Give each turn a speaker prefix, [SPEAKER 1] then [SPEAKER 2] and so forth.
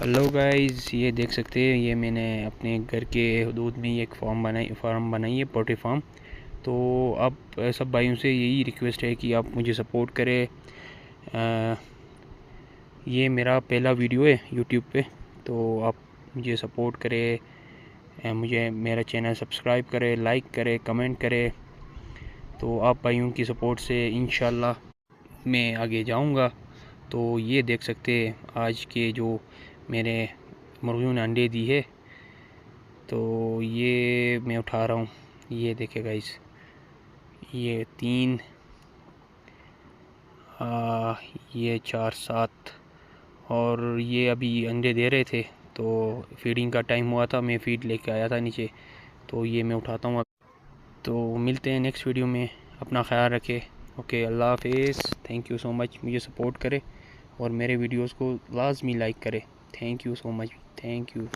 [SPEAKER 1] Hello guys, ये देख सकते हैं ये मैंने अपने घर के हदूद में एक फार्म बनाई है, पोल्ट्री फार्म। तो अब सब भाइयों से यही रिक्वेस्ट है कि आप मुझे सपोर्ट करें। ये मेरा पहला वीडियो है यूट्यूब पे, तो आप मुझे सपोर्ट करें, मुझे मेरा चैनल सब्सक्राइब करें, लाइक करें, कमेंट करें। तो आप भाइयों की सपोर्ट से इंशाल्लाह मैं आगे जाऊंगा। तो ये देख सकते हैं आज के जो मेरे मुर्गियों ने अंडे दी है, तो ये मैं उठा रहा हूँ। ये देखे गाइस, ये 3, ये 4, 7, और ये अभी अंडे दे रहे थे। तो फीडिंग का टाइम हुआ था, मैं फीड लेके आया था नीचे, तो ये मैं उठाता हूँ। तो मिलते हैं नेक्स्ट वीडियो में, अपना ख्याल रखें। ओके, अल्लाह हाफिज़। थैंक यू सो मच, मुझे सपोर्ट करें और मेरे वीडियोस को लाजमी लाइक करें। Thank you so much, thank you.